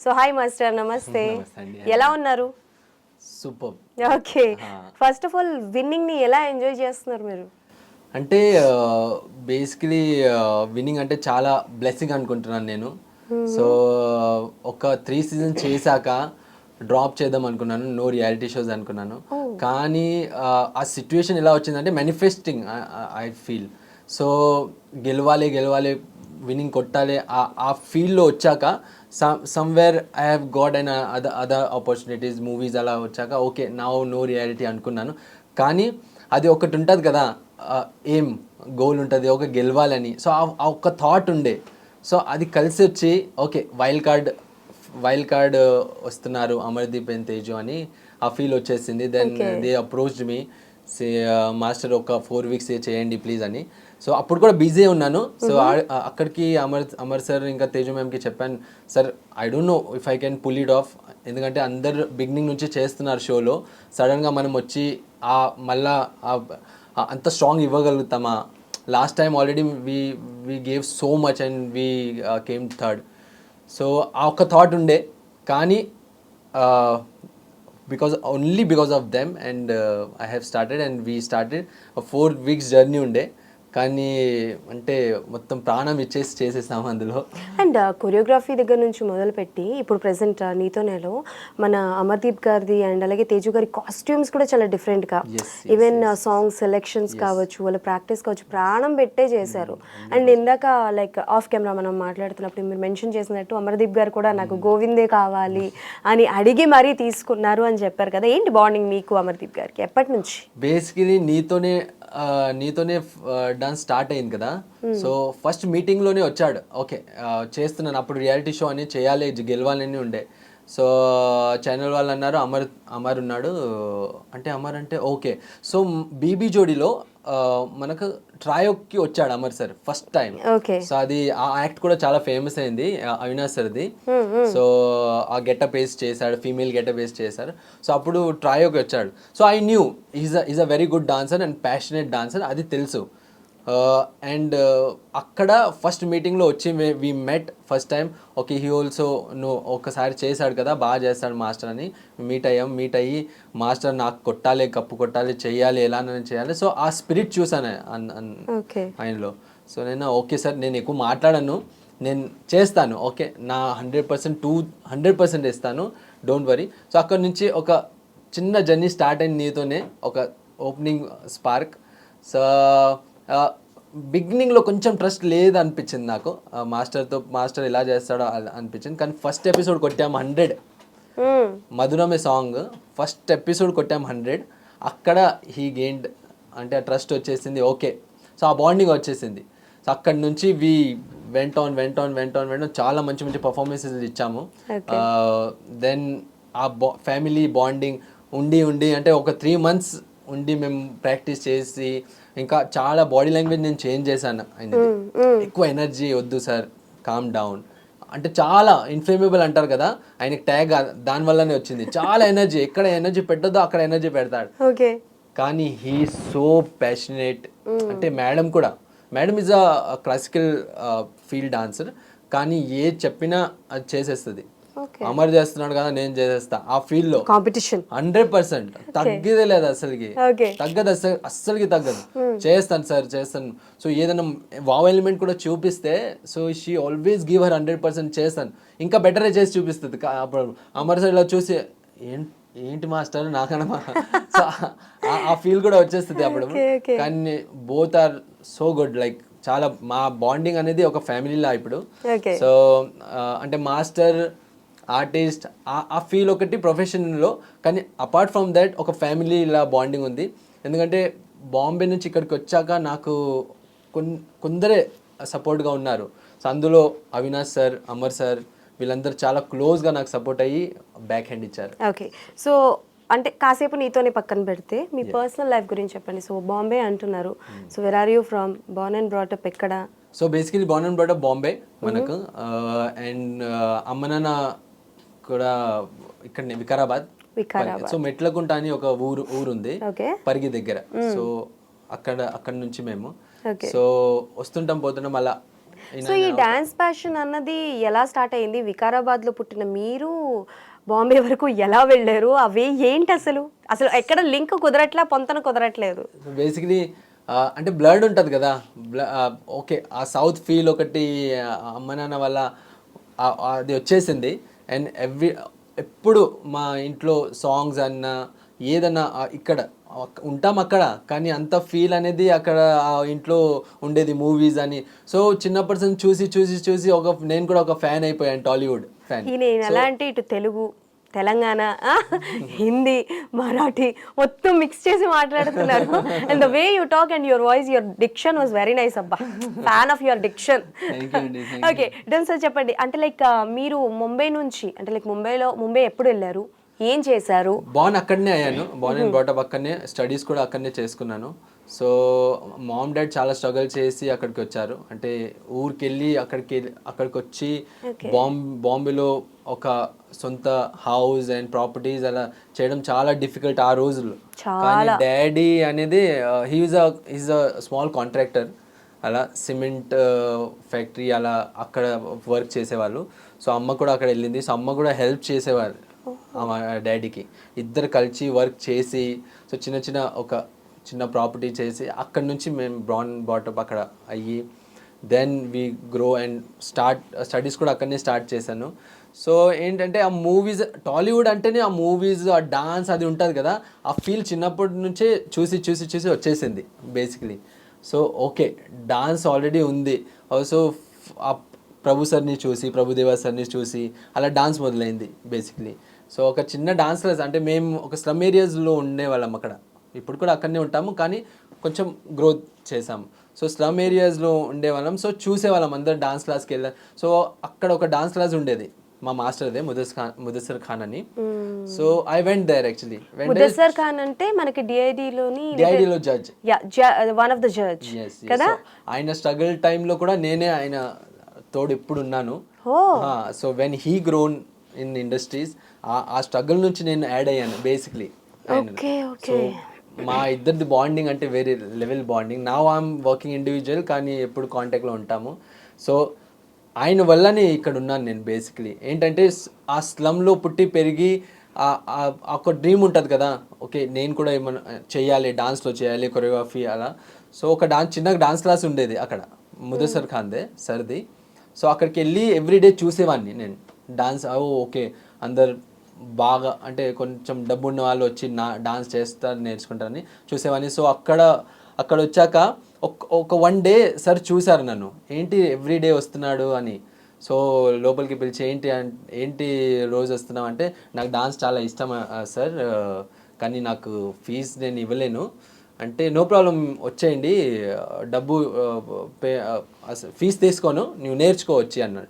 So hi master, నమస్తే. నమస్తే అండి. ఎలా ఉన్నారు? Super. Okay, first of all winnowing ని ఎలా ఎంజాయ్ చేస్తున్నారు మీరు? అంటే బేసికలీ విన్నింగ్ అంటే చాలా బ్లెస్సింగ్ అనుకుంటున్నాను నేను. సో ఒక 3 సీజన్స్ చేశాక డ్రాప్ చేద్దాం అనుకున్నాను, నో రియాలిటీ షోస్ అనుకున్నాను. కానీ ఆ సిచ్యువేషన్ ఎలా వచ్చిందంటే మేనిఫెస్టింగ్ ఐ ఫీల్. సో గెలవాలి గెలవాలి, విన్నింగ్ కొట్టాలి, ఆ ఫీల్డ్లో వచ్చాక somewhere I have got and other opportunities, movies అలా వచ్చాక ఓకే నో రియాలిటీ అనుకున్నాను. కానీ అది ఒకటి ఉంటుంది కదా, ఏం గోల్ ఉంటుంది ఒక గెలవాలని. సో ఆ ఒక్క థాట్ ఉండే. సో అది కలిసి వచ్చి ఓకే వైల్డ్ కార్డ్ వస్తున్నారు అమర్దీప్ అండ్ తేజు అని ఆ ఫీల్ వచ్చేసింది. Then they approached me, master ఒక 4 weeks చేయండి ప్లీజ్ అని. సో అప్పుడు కూడా బిజీ ఉన్నాను. సో అక్కడికి అమర్ సార్ ఇంకా తేజు మ్యామ్కి చెప్పాను, sir I don't know if I can pull it off, ఎందుకంటే అందరు బిగినింగ్ నుంచి చేస్తున్నారు షోలో, సడన్గా మనం వచ్చి మళ్ళా అంత స్ట్రాంగ్ ఇవ్వగలుగుతామా? Last time already we gave so much and we came third. So ఆ ఒక్క థాట్ ఉండే. కానీ because of them and I have started and we started a 4 weeks journey ఉండే. కానీ అంటే మొత్తం ప్రాణం ఇచ్చేసి చేసేసాము అందులో. అండ్ కొరియోగ్రఫీ దగ్గర నుంచి మొదలుపెట్టి ఇప్పుడు ప్రెసెంట్ నీతోనేలో మన అమర్దీప్ గారిది అండ్ అలాగే తేజు గారి కాస్ట్యూమ్స్ కూడా చాలా డిఫరెంట్గా, ఈవెన్ సాంగ్ సెలెక్షన్స్ కావచ్చు, వాళ్ళ ప్రాక్టీస్ కావచ్చు, ప్రాణం పెట్టే చేశారు. అండ్ ఇందాక లైక్ ఆఫ్ కెమెరా మనం మాట్లాడుతున్నప్పుడు మీరు మెన్షన్ చేసినట్టు అమర్దీప్ గారు కూడా నాకు గోవిందే కావాలి అని అడిగి మరీ తీసుకున్నారు అని చెప్పారు కదా. ఏంటి బాండింగ్ మీకు అమర్దీప్ గారికి ఎప్పటి నుంచి? బేసికలీ నీతోనే డాన్స్ స్టార్ట్ అయింది కదా. సో ఫస్ట్ మీటింగ్లోనే వచ్చాడు, ఓకే చేస్తున్నాను, అప్పుడు రియాలిటీ షో అని చేయాలి, గెలవాలని ఉండే. సో ఛానల్ వాళ్ళు అన్నారు అమర్ ఉన్నాడు అంటే ఓకే. సో బీబీ జోడీలో మనకు ట్రయోకి వచ్చాడు Amar sir first time. So అది ఆ యాక్ట్ కూడా చాలా ఫేమస్ అయింది అవినాష్ సార్ది. సో ఆ గెటప్ వేసి చేశాడు, ఫీమేల్ గెటప్ వేసి చేశారు. సో అప్పుడు ట్రయోకి వచ్చాడు. So I knew is a very good dancer and passionate dancer, అది తెలుసు. అండ్ అక్కడ ఫస్ట్ మీటింగ్లో వచ్చి we met first time. Okay he also ఒకసారి చేశాడు కదా, బాగా చేస్తాడు మాస్టర్ అని మీట్ అయ్యి మాస్టర్ నాకు కొట్టాలి, కప్పు కొట్టాలి, చెయ్యాలి, ఎలానైనా చేయాలి. సో ఆ స్పిరిట్ చూసాను ఆయనలో. సో నేను ఓకే సార్, నేను ఎక్కువ మాట్లాడను, నేను చేస్తాను, ఓకే నా 100% ఇస్తాను, డోంట్ వరీ. సో అక్కడ నుంచి ఒక చిన్న జర్నీ స్టార్ట్ అయింది నీతోనే, ఒక ఓపెనింగ్ స్పార్క్. సో బిగినింగ్లో కొంచెం ట్రస్ట్ లేదు అనిపించింది నాకు మాస్టర్ ఎలా చేస్తాడో అనిపించింది. కానీ ఫస్ట్ ఎపిసోడ్ కొట్టాము 100, మధురమే సాంగ్ ఫస్ట్ ఎపిసోడ్ కొట్టాము 100. అక్కడ హీ గెయిన్డ్ అంటే ఆ ట్రస్ట్ వచ్చేసింది, ఓకే. సో ఆ బాండింగ్ వచ్చేసింది. సో అక్కడి నుంచి వి వెంట ఆన్ చాలా మంచి పర్ఫార్మెన్సెస్ ఇచ్చాము. దెన్ ఆ ఫ్యామిలీ బాండింగ్ ఉండి అంటే ఒక 3 months ఉండి మేము ప్రాక్టీస్ చేసి ఇంకా చాలా బాడీ లాంగ్వేజ్ నేను చేంజ్ చేశాను. ఆయనది ఎక్కువ ఎనర్జీ వద్దు సార్, కామ్ డౌన్ అంటే చాలా ఇన్ఫ్లేమబుల్ అంటారు కదా, ఆయనకి ట్యాగ్ దానివల్లనే వచ్చింది. చాలా ఎనర్జీ, ఎక్కడ ఎనర్జీ పెట్టొద్దో అక్కడ ఎనర్జీ పెడతాడు. కానీ హీ సో ప్యాషనేట్. అంటే madam is a classical field dancer, కానీ ఏ చెప్పినా అది చేసేస్తుంది. అమర్ చేస్తున్నాడు కదా నేను చేసేస్తా, ఆ ఫీల్డ్ లో కాంపిటీషన్ 100% తగ్గదే లేదు, అస్సలకి తగ్గదు. చేస్తాను సార్ చేస్తాను. సో ఏదైనా వావ్ ఎలిమెంట్ కూడా చూపిస్తే so she always give her 100% చేస్తాను, ఇంకా బెటరే చేసి చూపిస్తుంది. అప్పుడు అమర్ సార్ ఇలా చూసి ఏంటి మాస్టర్ నాకన్నా, సో ఆ ఫీల్ కూడా వచ్చేస్తుంది అప్పుడు. కానీ both are so good, like చాలా మా బాండింగ్ అనేది ఒక ఫ్యామిలీలా ఇప్పుడు. సో అంటే మాస్టర్ ఆర్టిస్ట్ ఆ ఫీల్ ఒకటి ప్రొఫెషన్లో, కానీ అపార్ట్ ఫ్రమ్ దట్ ఒక ఫ్యామిలీ ఇలా బాండింగ్ ఉంది. ఎందుకంటే బాంబే నుంచి ఇక్కడికి వచ్చాక నాకు కొందరే సపోర్ట్గా ఉన్నారు. సో అందులో అవినాష్ సార్, అమర్ సార్ వీళ్ళందరూ చాలా క్లోజ్గా నాకు సపోర్ట్ అయ్యి బ్యాక్ హ్యాండ్ ఇచ్చారు. ఓకే, సో అంటే కాసేపు నీతోనే పక్కన పెడితే మీ పర్సనల్ లైఫ్ గురించి చెప్పండి. సో బాంబే అంటున్నారు, so where are you from, born and brought up ఎక్కడ? So basically born and brought up Bombay మనకు. అండ్ అమ్మ నాన్న కూడా ఇక్కడ వికారాబాద్. సో మెట్లకుంట అని ఒక ఊరు ఉంది పరిగి దగ్గర. సో అక్కడ నుంచి మేము సో వస్తుంటాం పోతుంటాం. అలా సో ఈ డాన్స్ ప్యాషన్ అన్నది ఎలా స్టార్ట్ అయింది? వికారాబాద్లో పుట్టిన మీరు బాంబే వరకు ఎలా వెళ్ళారు? అవి ఏంటి అసలు? అసలు ఎక్కడ లింక్ కుదరట్లా, పొంతన కుదరట్లేదు. బేసిక్లీ అంటే బ్లడ్ ఉంటుంది కదా, ఓకే ఆ సౌత్ ఫీల్ ఒకటి అమ్మ నాన్న వల్ల అది వచ్చేసింది. అండ్ ఎప్పుడు మా ఇంట్లో సాంగ్స్ అన్నా ఏదన్నా ఇక్కడ ఉంటాం అక్కడ, కానీ అంత ఫీల్ అనేది అక్కడ ఆ ఇంట్లో ఉండేది మూవీస్ అని. సో చిన్నప్పటి నుంచి చూసి చూసి చూసి నేను కూడా ఒక ఫ్యాన్ అయిపోయాను, టాలీవుడ్ ఫ్యాన్. నేను ఎలా అంటే ఇటు తెలుగు, తెలంగాణ, హిందీ, మరాఠీ మొత్తం మిక్స్ చేసి మాట్లాడుతున్నారు. And the way you talk and your voice, your diction was very nice అబ్బా. Fan of your diction. Okay done sir, చెప్పండి. అంటే లైక్ మీరు ముంబై నుంచి, అంటే లైక్ ముంబై ఎప్పుడు వెళ్ళారు, ఏం చేశారు? బాన్ అక్కడనే అయ్యాను, బాన్ అండ్ బాటప్ అక్కడనే, స్టడీస్ కూడా అక్కడనే చేసుకున్నాను. సో మామ్ డాడ్ చాలా స్ట్రగుల్ చేసి అక్కడికి వచ్చారు. అంటే ఊరికి వెళ్ళి అక్కడికి వచ్చి బాంబేలో ఒక సొంత హౌస్ అండ్ ప్రాపర్టీస్ అలా చేయడం చాలా డిఫికల్ట్ ఆ రోజుల్లో. కానీ డాడీ అనేది ఈజ్ అ స్మాల్ కాంట్రాక్టర్, అలా సిమెంట్ ఫ్యాక్టరీ అలా అక్కడ వర్క్ చేసేవాళ్ళు. సో అమ్మ కూడా అక్కడ వెళ్ళింది. సో అమ్మ కూడా హెల్ప్ చేసేవారు డాడీకి. ఇద్దరు కలిసి వర్క్ చేసి, సో చిన్న ప్రాపర్టీ చేసి అక్కడ నుంచి మేము బాటప్ అక్కడ అయ్యి, then we grow and studies కూడా అక్కడనే స్టార్ట్ చేశాను. సో ఏంటంటే ఆ మూవీస్, టాలీవుడ్ అంటేనే ఆ మూవీస్, ఆ డాన్స్ అది ఉంటుంది కదా, ఆ ఫీల్ చిన్నప్పటి నుంచే చూసి చూసి చూసి వచ్చేసింది basically. So okay dance already ఉంది. ఆల్సో ఆ ప్రభుదేవా సార్ని చూసి అలా డాన్స్ మొదలైంది బేసిక్లీ. సో ఒక చిన్న డాన్స్ క్లాస్, అంటే మేము ఒక స్లమ్ ఏరియాస్లో ఉండేవాళ్ళం అక్కడ, ఇప్పుడు కూడా అక్కడనే ఉంటాము కానీ కొంచెం గ్రోత్ చేసాము. సో స్లమ్ ఏరియాస్లో ఉండేవాళ్ళం. సో చూసేవాళ్ళం అందరు డాన్స్ క్లాస్కి వెళ్ళాం. సో అక్కడ ఒక డాన్స్ క్లాస్ ఉండేది, మా మాస్టర్దే ముదస్సర్ ఖాన్ అని. So I went there actually. Mudassar Khan అంటే మనకి డిఐడిలో judge, one of the judge కదా. ఆయన స్ట్రగుల్ టైంలో కూడా నేనే ఆయన తోడు ఎప్పుడు ఉన్నాను. So when he grown in industries, ఆ స్ట్రగుల్ నుంచి నేను యాడ్ అయ్యాను బేసిక్లీ. సో మా ఇద్దరిది బాండింగ్ అంటే వేరే level bonding. Now I'm working individual, కానీ ఎప్పుడు కాంటాక్ట్లో ఉంటాము. సో ఆయన వల్లనే ఇక్కడ ఉన్నాను నేను బేసిక్లీ. ఏంటంటే ఆ స్లమ్లో పుట్టి పెరిగి ఒక డ్రీమ్ ఉంటుంది కదా, ఓకే నేను కూడా ఏమన్నా చేయాలి, డాన్స్లో చేయాలి, కొరియోగ్రఫీ అలా. సో ఒక చిన్న డాన్స్ క్లాస్ ఉండేది అక్కడ, ముదస్సర్ ఖాన్దే సర్ది. సో అక్కడికి వెళ్ళి ఎవ్రీడే చూసేవాడిని నేను డాన్స్. ఓకే అందరు బాగా అంటే కొంచెం డబ్బు ఉన్న వాళ్ళు వచ్చి డాన్స్ చేస్తారు, నేర్చుకుంటారని చూసేవాడిని. సో అక్కడ వచ్చాక ఒక వన్ డే సార్ చూసారు నన్ను, ఏంటి ఎవ్రీడే వస్తున్నాడు అని. సో లోపలికి పిలిచి ఏంటి రోజు వస్తున్నావు అంటే, నాకు డాన్స్ చాలా ఇష్టం సార్, కానీ నాకు ఫీజు నేను ఇవ్వలేను అంటే, నో ప్రాబ్లం వచ్చేయండి, డబ్బు ఫీజు తీసుకోను, నువ్వు నేర్చుకోవచ్చు అన్నాడు.